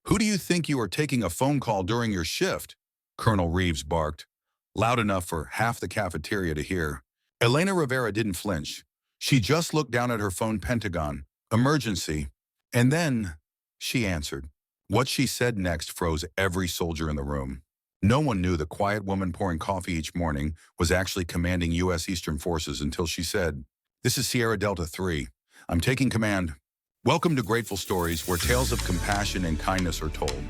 Who do you think you are taking a phone call during your shift? Colonel Reeves barked, loud enough for half the cafeteria to hear. Elena Rivera didn't flinch. She just looked down at her phone. Pentagon. Emergency. And then she answered. What she said next froze every soldier in the room. No one knew the quiet woman pouring coffee each morning was actually commanding U.S. Eastern Forces until she said, "This is Sierra Delta 3. I'm taking command. Welcome to Grateful Stories, where tales of compassion and kindness are told.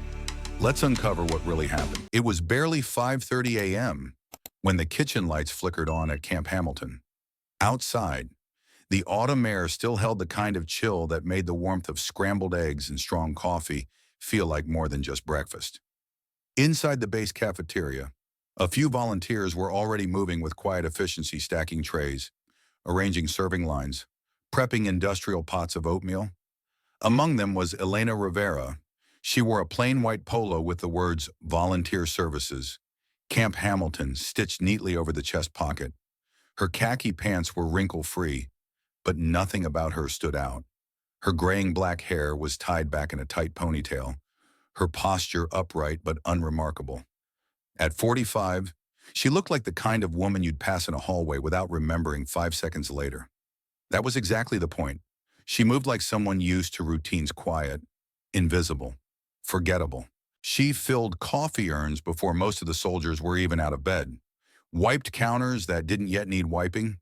Let's uncover what really happened." It was barely 5:30 a.m. when the kitchen lights flickered on at Camp Hamilton. Outside, the autumn air still held the kind of chill that made the warmth of scrambled eggs and strong coffee feel like more than just breakfast. Inside the base cafeteria, a few volunteers were already moving with quiet efficiency, stacking trays, arranging serving lines, prepping industrial pots of oatmeal. Among them was Elena Rivera. She wore a plain white polo with the words "Volunteer Services," Camp Hamilton stitched neatly over the chest pocket. Her khaki pants were wrinkle-free, but nothing about her stood out. Her graying black hair was tied back in a tight ponytail, her posture upright but unremarkable. At 45, she looked like the kind of woman you'd pass in a hallway without remembering 5 seconds later. That was exactly the point. She moved like someone used to routines, quiet, invisible, forgettable. She filled coffee urns before most of the soldiers were even out of bed, wiped counters that didn't yet need wiping.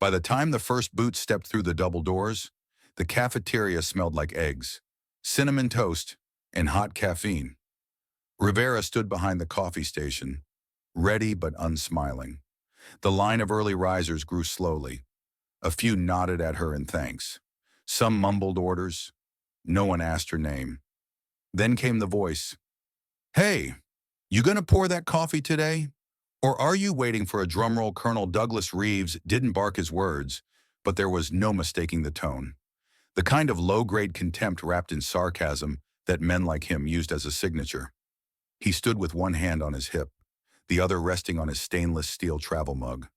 By the time the first boots stepped through the double doors, the cafeteria smelled like eggs, cinnamon toast, and hot caffeine. Rivera stood behind the coffee station, ready but unsmiling. The line of early risers grew slowly. A few nodded at her in thanks. Some mumbled orders. No one asked her name. Then came the voice. "Hey, you gonna pour that coffee today? Or are you waiting for a drumroll?" Colonel Douglas Reeves didn't bark his words, but there was no mistaking the tone. The kind of low-grade contempt wrapped in sarcasm that men like him used as a signature. He stood with one hand on his hip, the other resting on his stainless steel travel mug.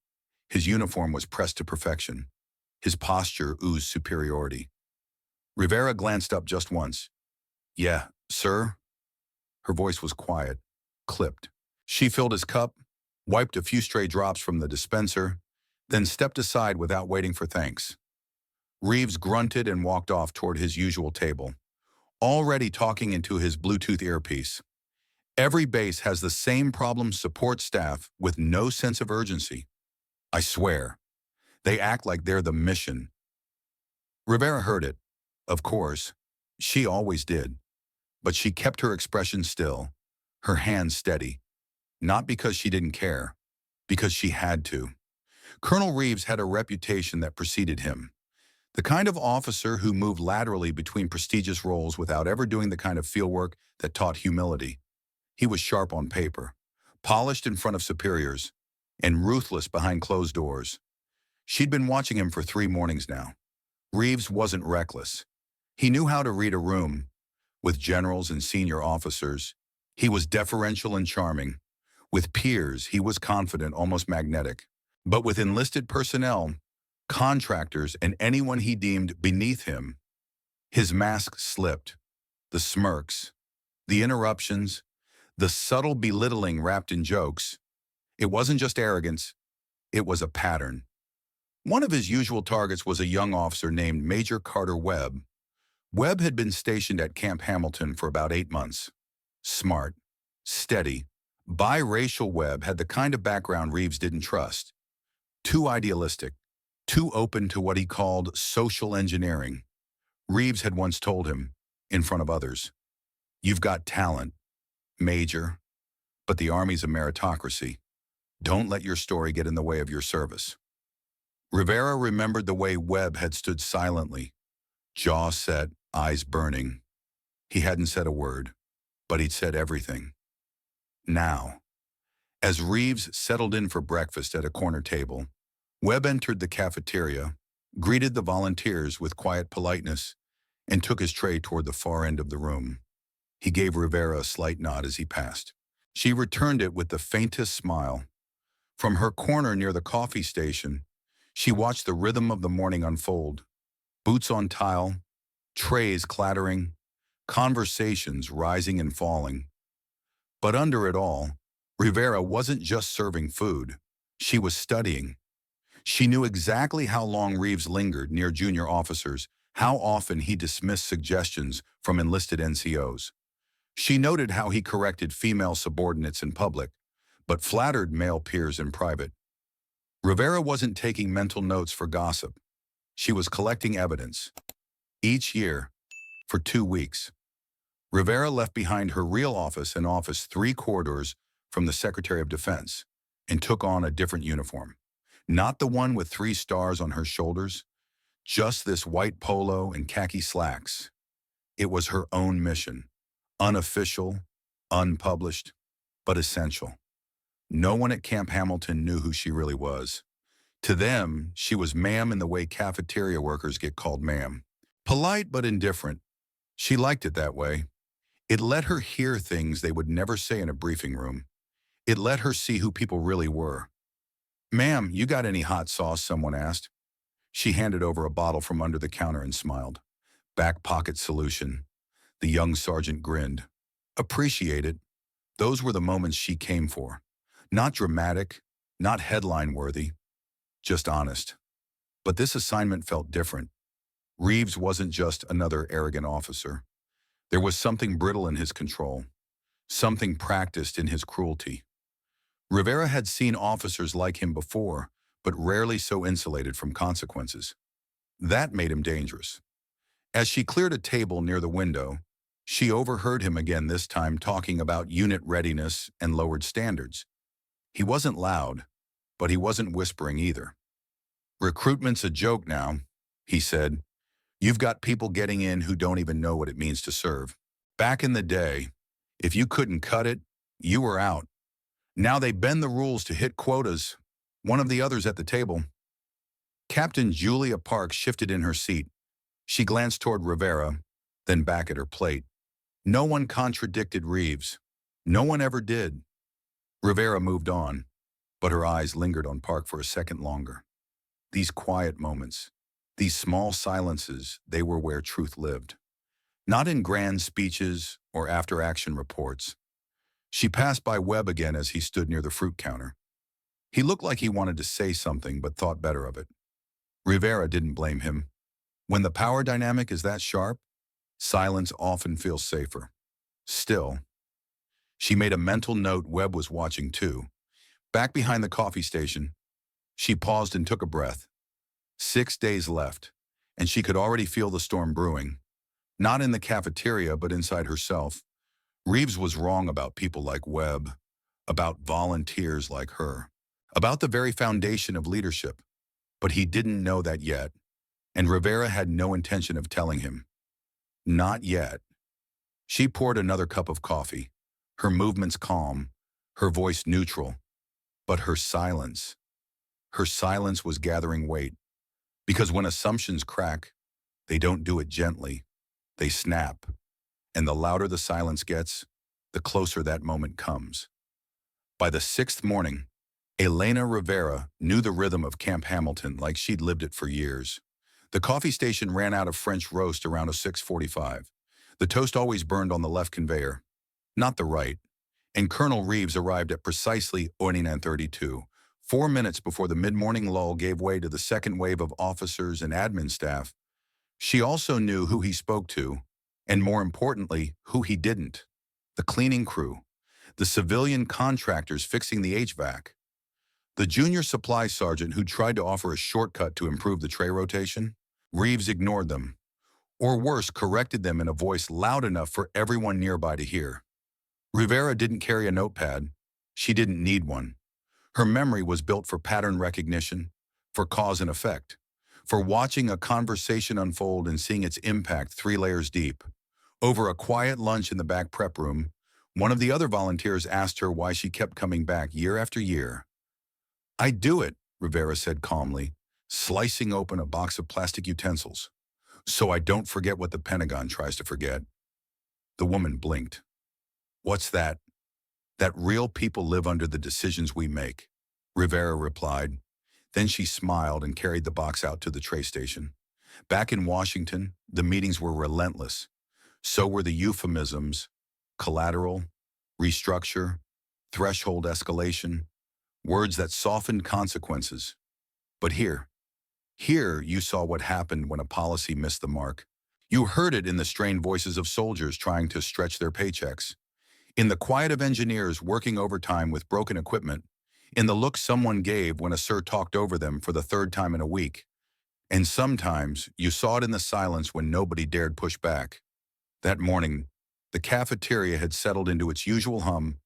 His uniform was pressed to perfection. His posture oozed superiority. Rivera glanced up just once. "Yeah, sir?" Her voice was quiet, clipped. She filled his cup, wiped a few stray drops from the dispenser, then stepped aside without waiting for thanks. Reeves grunted and walked off toward his usual table, already talking into his Bluetooth earpiece. Every base has the same problem: support staff with no sense of urgency. I swear, they act like they're the mission. Rivera heard it. Of course, she always did. But she kept her expression still, her hands steady. Not because she didn't care, because she had to. Colonel Reeves had a reputation that preceded him. The kind of officer who moved laterally between prestigious roles without ever doing the kind of fieldwork that taught humility. He was sharp on paper, polished in front of superiors, and ruthless behind closed doors. She'd been watching him for 3 mornings now. Reeves wasn't reckless. He knew how to read a room. With generals and senior officers, he was deferential and charming. With peers, he was confident, almost magnetic. But with enlisted personnel, contractors, and anyone he deemed beneath him, his mask slipped. The smirks, the interruptions, the subtle belittling wrapped in jokes. It wasn't just arrogance, it was a pattern. One of his usual targets was a young officer named Major Carter Webb. Webb had been stationed at Camp Hamilton for about 8 months. Smart, steady, biracial. Webb had the kind of background Reeves didn't trust. Too idealistic, too open to what he called social engineering. Reeves had once told him, in front of others, "You've got talent, Major, but the Army's a meritocracy. Don't let your story get in the way of your service." Rivera remembered the way Webb had stood silently, jaw set, eyes burning. He hadn't said a word, but he'd said everything. Now, as Reeves settled in for breakfast at a corner table, Webb entered the cafeteria, greeted the volunteers with quiet politeness, and took his tray toward the far end of the room. He gave Rivera a slight nod as he passed. She returned it with the faintest smile. From her corner near the coffee station, she watched the rhythm of the morning unfold. Boots on tile, trays clattering, conversations rising and falling. But under it all, Rivera wasn't just serving food. She was studying. She knew exactly how long Reeves lingered near junior officers, how often he dismissed suggestions from enlisted NCOs. She noted how he corrected female subordinates in public, but flattered male peers in private. Rivera wasn't taking mental notes for gossip. She was collecting evidence. Each year, for 2 weeks, Rivera left behind her real office and office 3 corridors from the Secretary of Defense and took on a different uniform. Not the one with 3 stars on her shoulders, just this white polo and khaki slacks. It was her own mission, unofficial, unpublished, but essential. No one at Camp Hamilton knew who she really was. To them, she was ma'am in the way cafeteria workers get called ma'am. Polite but indifferent. She liked it that way. It let her hear things they would never say in a briefing room. It let her see who people really were. "Ma'am, you got any hot sauce?" someone asked. She handed over a bottle from under the counter and smiled. "Back pocket solution." The young sergeant grinned. "Appreciate it." Those were the moments she came for. Not dramatic, not headline-worthy, just honest. But this assignment felt different. Reeves wasn't just another arrogant officer. There was something brittle in his control, something practiced in his cruelty. Rivera had seen officers like him before, but rarely so insulated from consequences. That made him dangerous. As she cleared a table near the window, she overheard him again, this time talking about unit readiness and lowered standards. He wasn't loud, but he wasn't whispering either. "Recruitment's a joke now," he said. "You've got people getting in who don't even know what it means to serve. Back in the day, if you couldn't cut it, you were out. Now they bend the rules to hit quotas." One of the others at the table, Captain Julia Parks, shifted in her seat. She glanced toward Rivera, then back at her plate. No one contradicted Reeves. No one ever did. Rivera moved on, but her eyes lingered on Park for a second longer. These quiet moments, these small silences, they were where truth lived. Not in grand speeches or after-action reports. She passed by Webb again as he stood near the fruit counter. He looked like he wanted to say something but thought better of it. Rivera didn't blame him. When the power dynamic is that sharp, silence often feels safer. Still, she made a mental note Webb was watching too. Back behind the coffee station, she paused and took a breath. 6 days left, and she could already feel the storm brewing. Not in the cafeteria, but inside herself. Reeves was wrong about people like Webb, about volunteers like her, about the very foundation of leadership. But he didn't know that yet, and Rivera had no intention of telling him. Not yet. She poured another cup of coffee, her movements calm, her voice neutral, but her silence was gathering weight. Because when assumptions crack, they don't do it gently, they snap. And the louder the silence gets, the closer that moment comes. By the 6th morning, Elena Rivera knew the rhythm of Camp Hamilton like she'd lived it for years. The coffee station ran out of French roast around 6:45. The toast always burned on the left conveyor, not the right. And Colonel Reeves arrived at precisely 9:32, 4 minutes before the mid-morning lull gave way to the second wave of officers and admin staff. She also knew who he spoke to, and more importantly, who he didn't. The cleaning crew, the civilian contractors fixing the HVAC, the junior supply sergeant who tried to offer a shortcut to improve the tray rotation. Reeves ignored them, or worse, corrected them in a voice loud enough for everyone nearby to hear. Rivera didn't carry a notepad. She didn't need one. Her memory was built for pattern recognition, for cause and effect, for watching a conversation unfold and seeing its impact 3 layers deep. Over a quiet lunch in the back prep room, one of the other volunteers asked her why she kept coming back year after year. "I do it," Rivera said calmly, slicing open a box of plastic utensils, "so I don't forget what the Pentagon tries to forget." The woman blinked. "What's that?" "That real people live under the decisions we make," Rivera replied. Then she smiled and carried the box out to the tray station. Back in Washington, the meetings were relentless. So were the euphemisms, collateral, restructure, threshold escalation, words that softened consequences. But here you saw what happened when a policy missed the mark. You heard it in the strained voices of soldiers trying to stretch their paychecks, in the quiet of engineers working overtime with broken equipment, in the look someone gave when a sir talked over them for the third time in a week. And sometimes you saw it in the silence when nobody dared push back. That morning, the cafeteria had settled into its usual hum.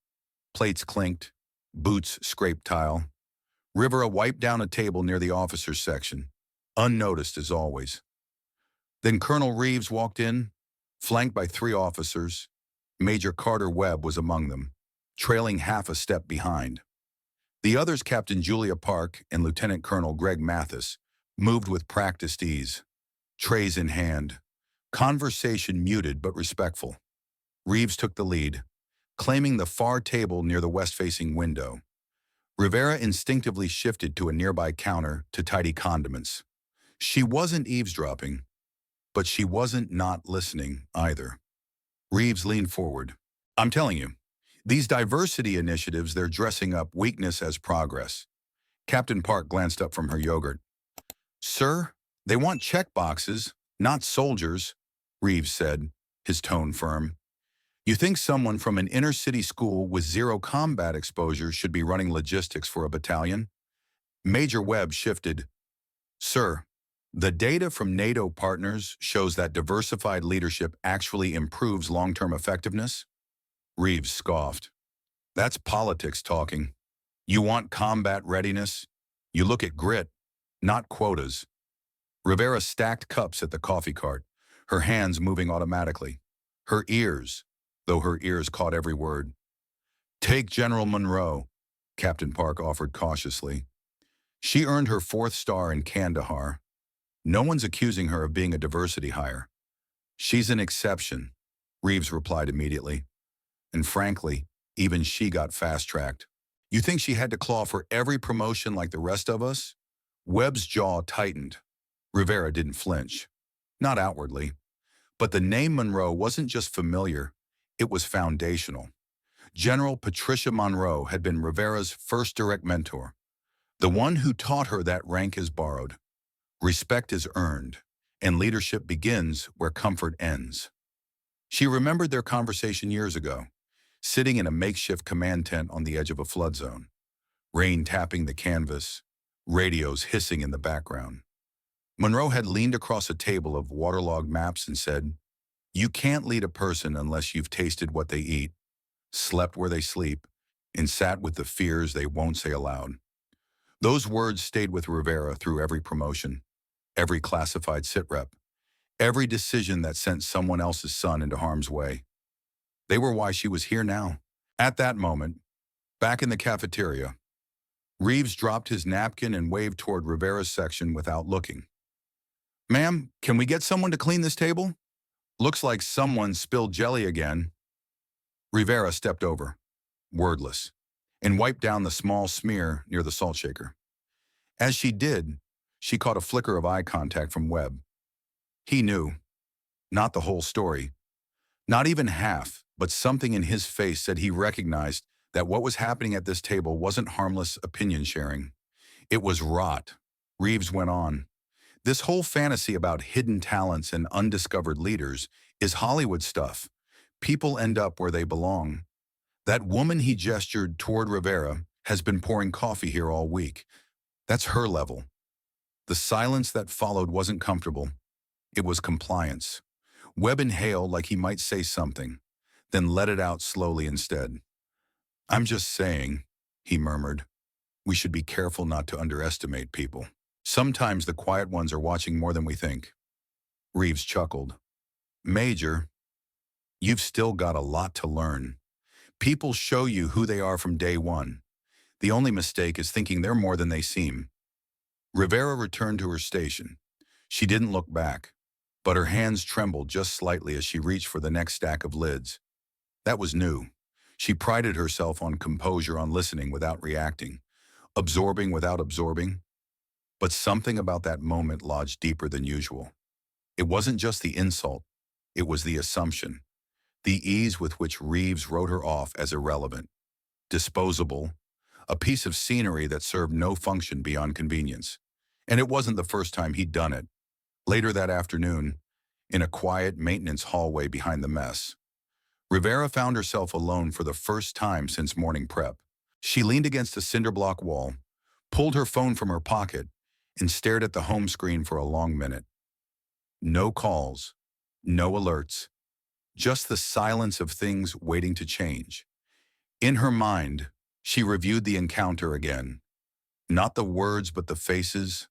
Plates clinked, boots scraped tile. Rivera wiped down a table near the officers' section, unnoticed as always. Then Colonel Reeves walked in, flanked by 3 officers. Major Carter Webb was among them, trailing half a step behind. The others, Captain Julia Park and Lieutenant Colonel Greg Mathis, moved with practiced ease, trays in hand, conversation muted but respectful. Reeves took the lead, claiming the far table near the west-facing window. Rivera instinctively shifted to a nearby counter to tidy condiments. She wasn't eavesdropping, but she wasn't not listening either. Reeves leaned forward. I'm telling you, these diversity initiatives, they're dressing up weakness as progress. Captain Park glanced up from her yogurt. Sir, they want check boxes, not soldiers, Reeves said, his tone firm. You think someone from an inner-city school with 0 combat exposure should be running logistics for a battalion? Major Webb shifted. Sir, the data from NATO partners shows that diversified leadership actually improves long-term effectiveness? Reeves scoffed. That's politics talking. You want combat readiness? You look at grit, not quotas. Rivera stacked cups at the coffee cart, her hands moving automatically. Her ears, though her ears caught every word. Take General Monroe, Captain Park offered cautiously. She earned her 4th star in Kandahar. No one's accusing her of being a diversity hire. She's an exception, Reeves replied immediately. And frankly, even she got fast-tracked. You think she had to claw for every promotion like the rest of us? Webb's jaw tightened. Rivera didn't flinch. Not outwardly. But the name Monroe wasn't just familiar, it was foundational. General Patricia Monroe had been Rivera's first direct mentor, the one who taught her that rank is borrowed, respect is earned, and leadership begins where comfort ends. She remembered their conversation years ago, sitting in a makeshift command tent on the edge of a flood zone, rain tapping the canvas, radios hissing in the background. Monroe had leaned across a table of waterlogged maps and said, "You can't lead a person unless you've tasted what they eat, slept where they sleep, and sat with the fears they won't say aloud." Those words stayed with Rivera through every promotion, every classified sitrep, every decision that sent someone else's son into harm's way. They were why she was here now. At that moment, back in the cafeteria, Reeves dropped his napkin and waved toward Rivera's section without looking. "Ma'am, can we get someone to clean this table? Looks like someone spilled jelly again." Rivera stepped over, wordless, and wiped down the small smear near the salt shaker. As she did, she caught a flicker of eye contact from Webb. He knew, not the whole story, not even half, but something in his face said he recognized that what was happening at this table wasn't harmless opinion sharing. It was rot. Reeves went on. This whole fantasy about hidden talents and undiscovered leaders is Hollywood stuff. People end up where they belong. That woman he gestured toward Rivera has been pouring coffee here all week. That's her level. The silence that followed wasn't comfortable. It was compliance. Webb inhaled like he might say something, then let it out slowly instead. "I'm just saying," he murmured, "we should be careful not to underestimate people. Sometimes the quiet ones are watching more than we think." Reeves chuckled. "Major, you've still got a lot to learn. People show you who they are from day one. The only mistake is thinking they're more than they seem." Rivera returned to her station. She didn't look back, but her hands trembled just slightly as she reached for the next stack of lids. That was new. She prided herself on composure, on listening without reacting, absorbing without absorbing. But something about that moment lodged deeper than usual. It wasn't just the insult. It was the assumption, the ease with which Reeves wrote her off as irrelevant, disposable, a piece of scenery that served no function beyond convenience. And it wasn't the first time he'd done it. Later that afternoon, in a quiet maintenance hallway behind the mess, Rivera found herself alone for the first time since morning prep. She leaned against a cinder block wall, pulled her phone from her pocket, and stared at the home screen for a long minute. No calls, no alerts, just the silence of things waiting to change. In her mind, she reviewed the encounter again. Not the words, but the faces,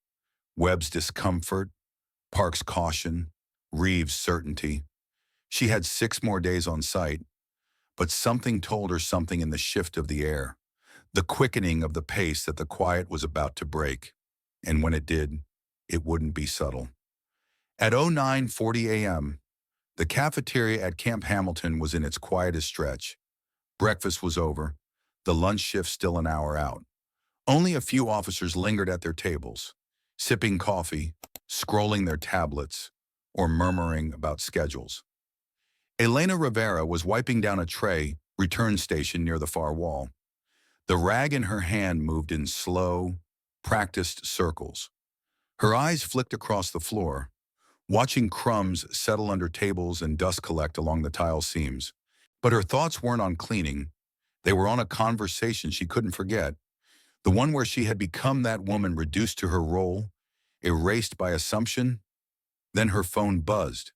Webb's discomfort, Park's caution, Reeves' certainty. She had 6 more days on site, but something told her something in the shift of the air, the quickening of the pace that the quiet was about to break. And when it did, it wouldn't be subtle. At 09:40 a.m., the cafeteria at Camp Hamilton was in its quietest stretch. Breakfast was over, the lunch shift still an hour out. Only a few officers lingered at their tables, sipping coffee, scrolling their tablets, or murmuring about schedules. Elena Rivera was wiping down a tray return station near the far wall. The rag in her hand moved in slow, practiced circles. Her eyes flicked across the floor, watching crumbs settle under tables and dust collect along the tile seams. But her thoughts weren't on cleaning. They were on a conversation she couldn't forget, the one where she had become that woman reduced to her role, erased by assumption. Then her phone buzzed.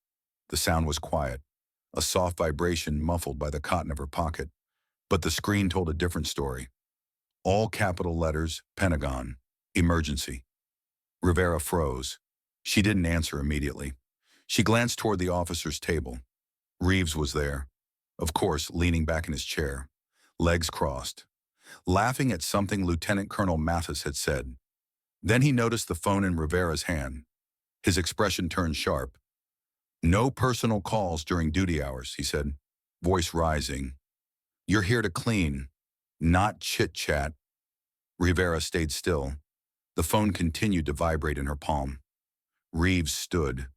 The sound was quiet, a soft vibration muffled by the cotton of her pocket. But the screen told a different story. All capital letters, Pentagon, emergency. Rivera froze. She didn't answer immediately. She glanced toward the officer's table. Reeves was there, of course, leaning back in his chair, legs crossed, laughing at something Lieutenant Colonel Mathis had said. Then he noticed the phone in Rivera's hand. His expression turned sharp. "No personal calls during duty hours," he said, voice rising. "You're here to clean, not chit-chat." Rivera stayed still. The phone continued to vibrate in her palm. Reeves stood.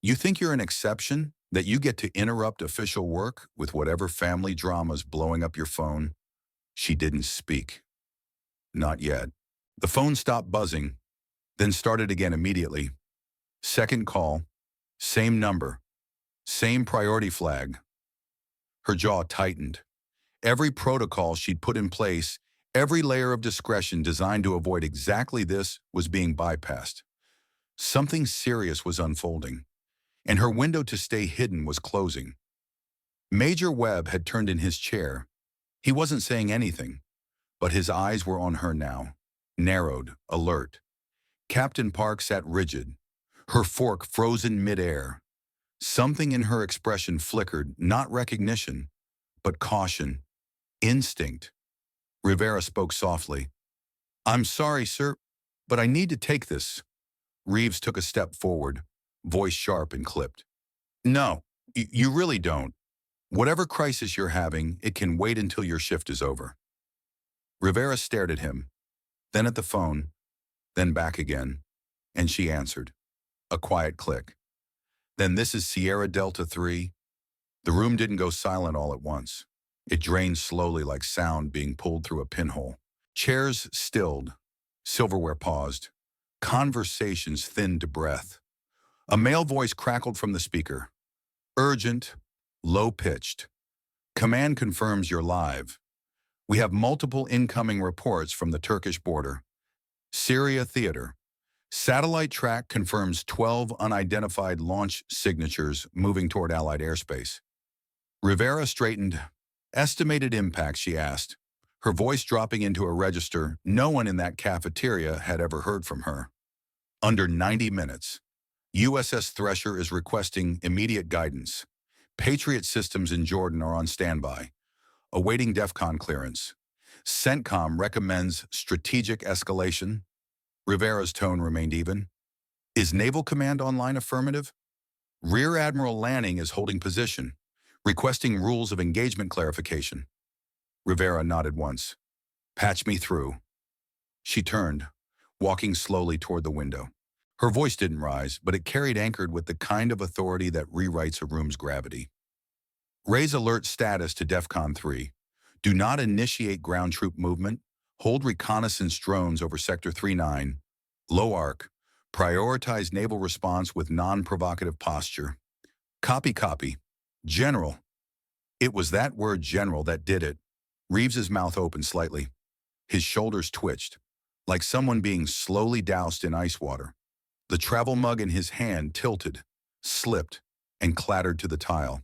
"You think you're an exception? That you get to interrupt official work with whatever family drama's blowing up your phone?" She didn't speak. Not yet. The phone stopped buzzing, then started again immediately. Second call, same number, same priority flag. Her jaw tightened. Every protocol she'd put in place, every layer of discretion designed to avoid exactly this, was being bypassed. Something serious was unfolding, and her window to stay hidden was closing. Major Webb had turned in his chair. He wasn't saying anything, but his eyes were on her now, narrowed, alert. Captain Park sat rigid, her fork frozen midair. Something in her expression flickered, not recognition, but caution, instinct. Rivera spoke softly. "I'm sorry, sir, but I need to take this." Reeves took a step forward, voice sharp and clipped. "No, you really don't. Whatever crisis you're having, it can wait until your shift is over." Rivera stared at him, then at the phone, then back again, and she answered. A quiet click. "Then this is Sierra Delta 3. The room didn't go silent all at once. It drained slowly like sound being pulled through a pinhole. Chairs stilled, silverware paused, conversations thinned to breath. A male voice crackled from the speaker. Urgent, low-pitched. "Command confirms you're live. We have multiple incoming reports from the Turkish border. Syria theater. Satellite track confirms 12 unidentified launch signatures moving toward Allied airspace." Rivera straightened. "Estimated impact," she asked, her voice dropping into a register no one in that cafeteria had ever heard from her. "Under 90 minutes. USS Thresher is requesting immediate guidance. Patriot systems in Jordan are on standby, awaiting DEFCON clearance. CENTCOM recommends strategic escalation." Rivera's tone remained even. "Is Naval Command online? Affirmative. Rear Admiral Lanning is holding position, requesting rules of engagement clarification." Rivera nodded once. "Patch me through." She turned, walking slowly toward the window. Her voice didn't rise, but it carried anchored with the kind of authority that rewrites a room's gravity. Raise alert status to DEFCON 3. Do not initiate ground troop movement. Hold reconnaissance drones over Sector 39. Low arc. Prioritize naval response with non-provocative posture. Copy, copy. General. It was that word general that did it. Reeves's mouth opened slightly. His shoulders twitched, like someone being slowly doused in ice water. The travel mug in his hand tilted, slipped, and clattered to the tile.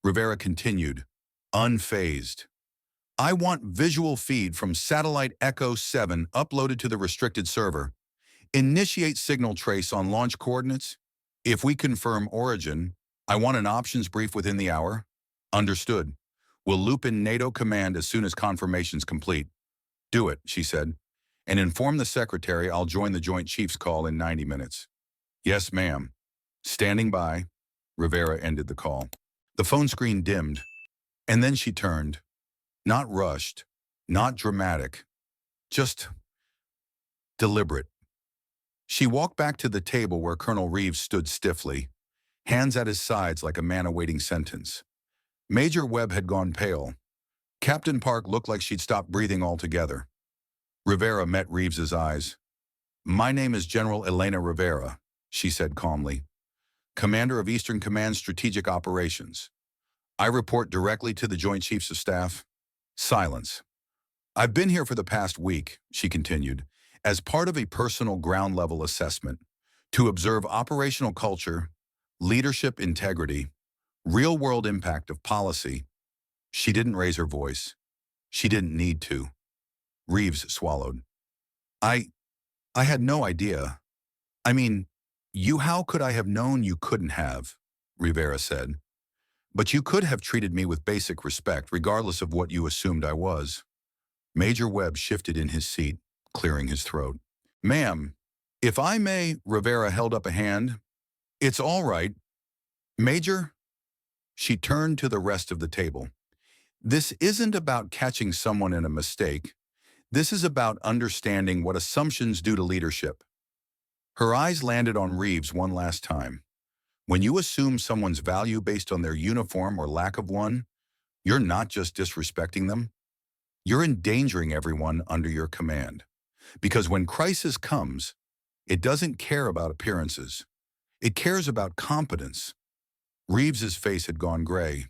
Rivera continued, unfazed. I want visual feed from satellite Echo 7 uploaded to the restricted server. Initiate signal trace on launch coordinates. If we confirm origin, I want an options brief within the hour. Understood. We'll loop in NATO command as soon as confirmation's complete. Do it, she said, and inform the secretary I'll join the Joint Chiefs call in 90 minutes. Yes, ma'am. Standing by. Rivera ended the call. The phone screen dimmed, and then she turned. Not rushed, not dramatic, just deliberate. She walked back to the table where Colonel Reeves stood stiffly, hands at his sides like a man awaiting sentence. Major Webb had gone pale. Captain Park looked like she'd stopped breathing altogether. Rivera met Reeves's eyes. My name is General Elena Rivera, she said calmly, Commander of Eastern Command Strategic Operations. I report directly to the Joint Chiefs of Staff. Silence. I've been here for the past week, she continued, as part of a personal ground-level assessment to observe operational culture, leadership integrity, real-world impact of policy. She didn't raise her voice. She didn't need to. Reeves swallowed. I had no idea. I mean, how could I have known you couldn't have? Rivera said. But you could have treated me with basic respect, regardless of what you assumed I was. Major Webb shifted in his seat, clearing his throat. Ma'am, if I may, Rivera held up a hand. It's all right. Major? She turned to the rest of the table. This isn't about catching someone in a mistake. This is about understanding what assumptions do to leadership. Her eyes landed on Reeves one last time. When you assume someone's value based on their uniform or lack of one, you're not just disrespecting them. You're endangering everyone under your command. Because when crisis comes, it doesn't care about appearances. It cares about competence. Reeves's face had gone gray.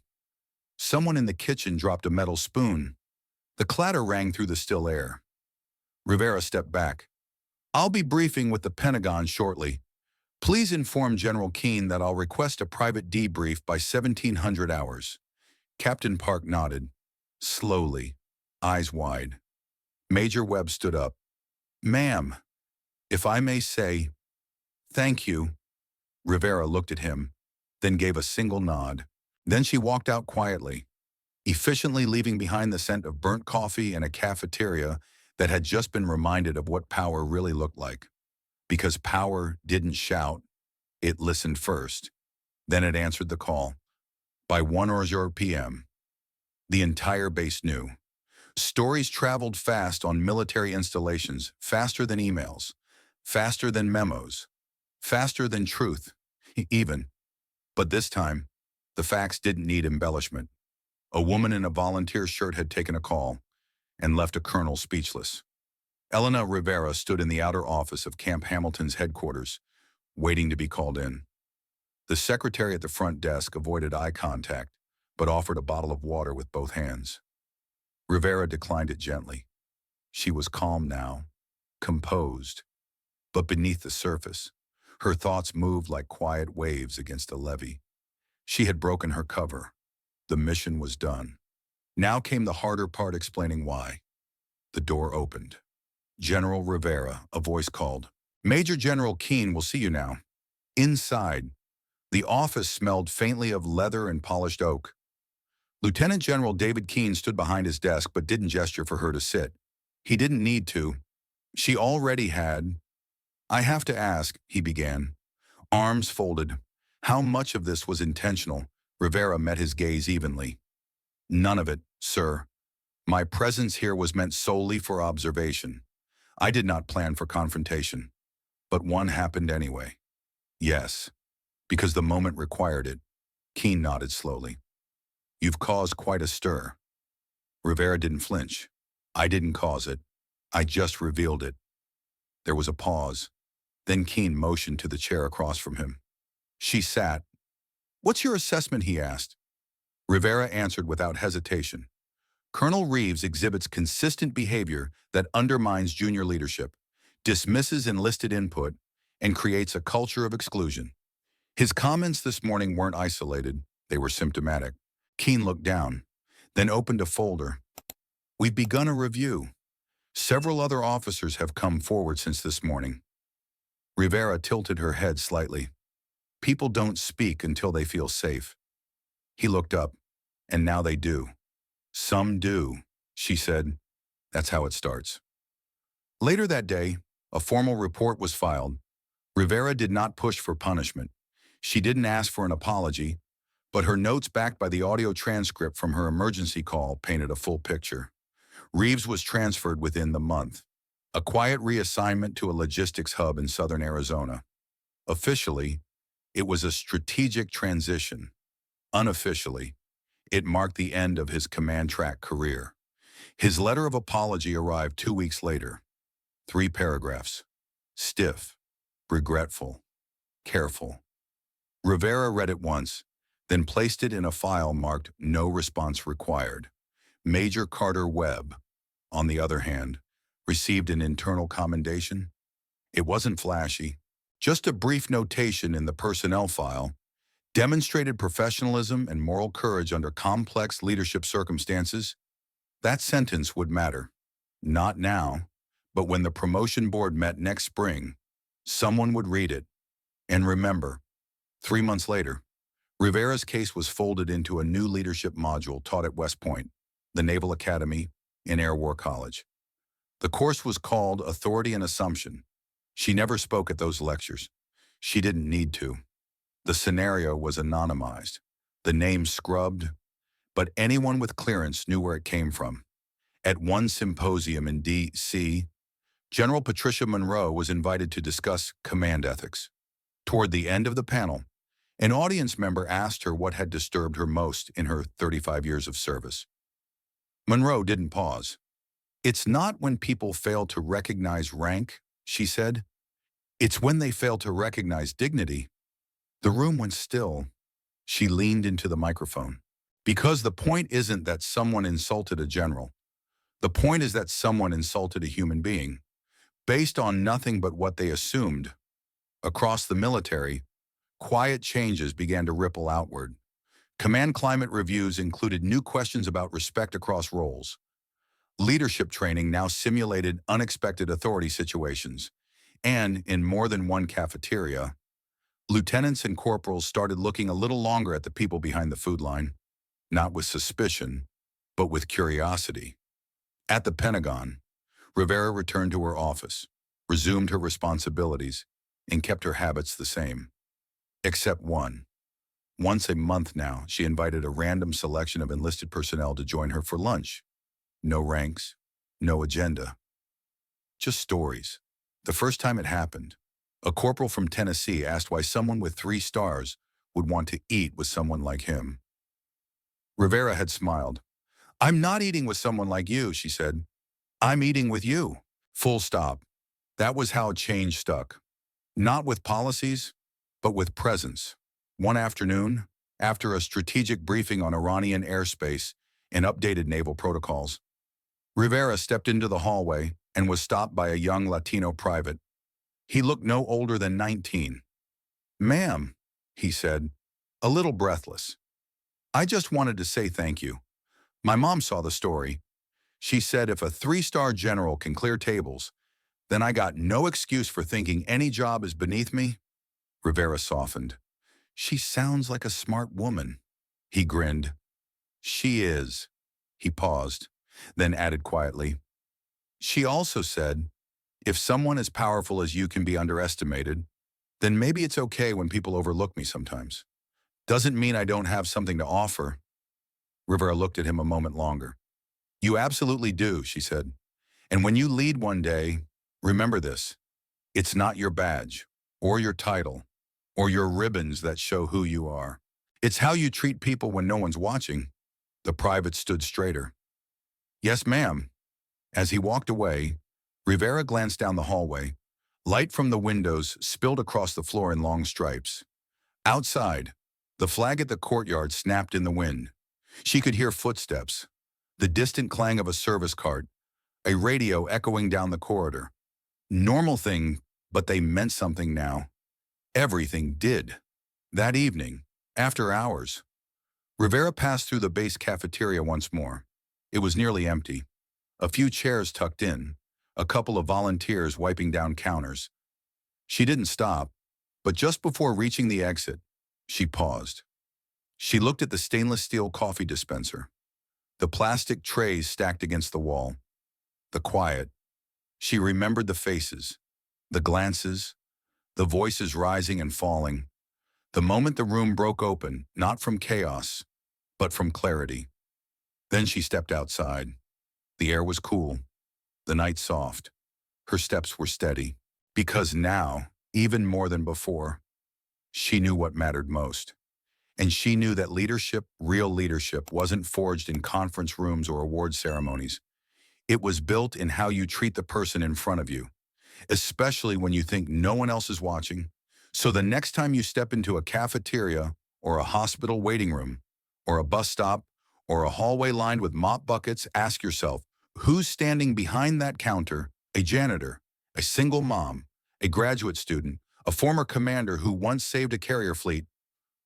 Someone in the kitchen dropped a metal spoon. The clatter rang through the still air. Rivera stepped back. I'll be briefing with the Pentagon shortly. Please inform General Keane that I'll request a private debrief by 1700 hours. Captain Park nodded, slowly, eyes wide. Major Webb stood up. Ma'am, if I may say, thank you. Rivera looked at him, then gave a single nod. Then she walked out quietly, efficiently leaving behind the scent of burnt coffee and a cafeteria that had just been reminded of what power really looked like. Because power didn't shout, it listened first. Then it answered the call. By 1:00 p.m., the entire base knew. Stories traveled fast on military installations, faster than emails, faster than memos, faster than truth, even. But this time, the facts didn't need embellishment. A woman in a volunteer shirt had taken a call and left a colonel speechless. Elena Rivera stood in the outer office of Camp Hamilton's headquarters, waiting to be called in. The secretary at the front desk avoided eye contact, but offered a bottle of water with both hands. Rivera declined it gently. She was calm now, composed. But beneath the surface, her thoughts moved like quiet waves against a levee. She had broken her cover. The mission was done. Now came the harder part, explaining why. The door opened. General Rivera, a voice called. Major General Keane will see you now. Inside, the office smelled faintly of leather and polished oak. Lieutenant General David Keane stood behind his desk but didn't gesture for her to sit. He didn't need to. She already had. I have to ask, he began. Arms folded. How much of this was intentional? Rivera met his gaze evenly. None of it, sir. My presence here was meant solely for observation. I did not plan for confrontation. But one happened anyway. Yes, because the moment required it. Keene nodded slowly. You've caused quite a stir. Rivera didn't flinch. I didn't cause it. I just revealed it. There was a pause. Then Keene motioned to the chair across from him. She sat. What's your assessment, he asked. Rivera answered without hesitation. Colonel Reeves exhibits consistent behavior that undermines junior leadership, dismisses enlisted input, and creates a culture of exclusion. His comments this morning weren't isolated. They were symptomatic. Keene looked down, then opened a folder. We've begun a review. Several other officers have come forward since this morning. Rivera tilted her head slightly. People don't speak until they feel safe. He looked up, and now they do. Some do, she said. That's how it starts. Later that day, a formal report was filed. Rivera did not push for punishment. She didn't ask for an apology, but her notes backed by the audio transcript from her emergency call painted a full picture. Reeves was transferred within the month. A quiet reassignment to a logistics hub in southern Arizona. Officially, it was a strategic transition. Unofficially, it marked the end of his command track career. His letter of apology arrived 2 weeks later. 3 paragraphs. Stiff, regretful, careful. Rivera read it once, then placed it in a file marked No Response Required. Major Carter Webb, on the other hand, received an internal commendation. It wasn't flashy, just a brief notation in the personnel file, demonstrated professionalism and moral courage under complex leadership circumstances. That sentence would matter. Not now, but when the promotion board met next spring, someone would read it. And remember, 3 months later, Rivera's case was folded into a new leadership module taught at West Point, the Naval Academy, in Air War College. The course was called Authority and Assumption. She never spoke at those lectures. She didn't need to. The scenario was anonymized, the name scrubbed, but anyone with clearance knew where it came from. At one symposium in D.C., General Patricia Monroe was invited to discuss command ethics. Toward the end of the panel, an audience member asked her what had disturbed her most in her 35 years of service. Monroe didn't pause. It's not when people fail to recognize rank, she said. It's when they fail to recognize dignity. The room went still. She leaned into the microphone. Because the point isn't that someone insulted a general. The point is that someone insulted a human being, based on nothing but what they assumed. Across the military, quiet changes began to ripple outward. Command climate reviews included new questions about respect across roles. Leadership training now simulated unexpected authority situations. And in more than one cafeteria, lieutenants and corporals started looking a little longer at the people behind the food line, not with suspicion, but with curiosity. At the Pentagon, Rivera returned to her office, resumed her responsibilities, and kept her habits the same. Except one. Once a month now, she invited a random selection of enlisted personnel to join her for lunch. No ranks, no agenda. Just stories. The first time it happened, a corporal from Tennessee asked why someone with 3 stars would want to eat with someone like him. Rivera had smiled. I'm not eating with someone like you, she said. I'm eating with you. Full stop. That was how change stuck. Not with policies, but with presence. One afternoon, after a strategic briefing on Iranian airspace and updated naval protocols, Rivera stepped into the hallway and was stopped by a young Latino private. He looked no older than 19. Ma'am, he said, a little breathless. I just wanted to say thank you. My mom saw the story. She said if a 3-star general can clear tables, then I got no excuse for thinking any job is beneath me. Rivera softened. She sounds like a smart woman. He grinned. She is. He paused, then added quietly. She also said, if someone as powerful as you can be underestimated, then maybe it's okay when people overlook me sometimes. Doesn't mean I don't have something to offer. Rivera looked at him a moment longer. You absolutely do, she said. And when you lead one day, remember this. It's not your badge, or your title, or your ribbons that show who you are. It's how you treat people when no one's watching. The private stood straighter. Yes, ma'am. As he walked away, Rivera glanced down the hallway. Light from the windows spilled across the floor in long stripes. Outside, the flag at the courtyard snapped in the wind. She could hear footsteps, the distant clang of a service cart, a radio echoing down the corridor. Normal thing, but they meant something now. Everything did. That evening, after hours, Rivera passed through the base cafeteria once more. It was nearly empty. A few chairs tucked in, a couple of volunteers wiping down counters. She didn't stop, but just before reaching the exit, she paused. She looked at the stainless steel coffee dispenser, the plastic trays stacked against the wall, the quiet. She remembered the faces, the glances, the voices rising and falling. The moment the room broke open, not from chaos, but from clarity. Then she stepped outside. The air was cool, the night soft. Her steps were steady, because now, even more than before, she knew what mattered most. And she knew that leadership, real leadership, wasn't forged in conference rooms or award ceremonies. It was built in how you treat the person in front of you, especially when you think no one else is watching. So the next time you step into a cafeteria or a hospital waiting room or a bus stop or a hallway lined with mop buckets, ask yourself, who's standing behind that counter? A janitor, a single mom, a graduate student, a former commander who once saved a carrier fleet?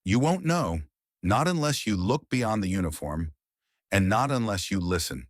You won't know, not unless you look beyond the uniform and not unless you listen.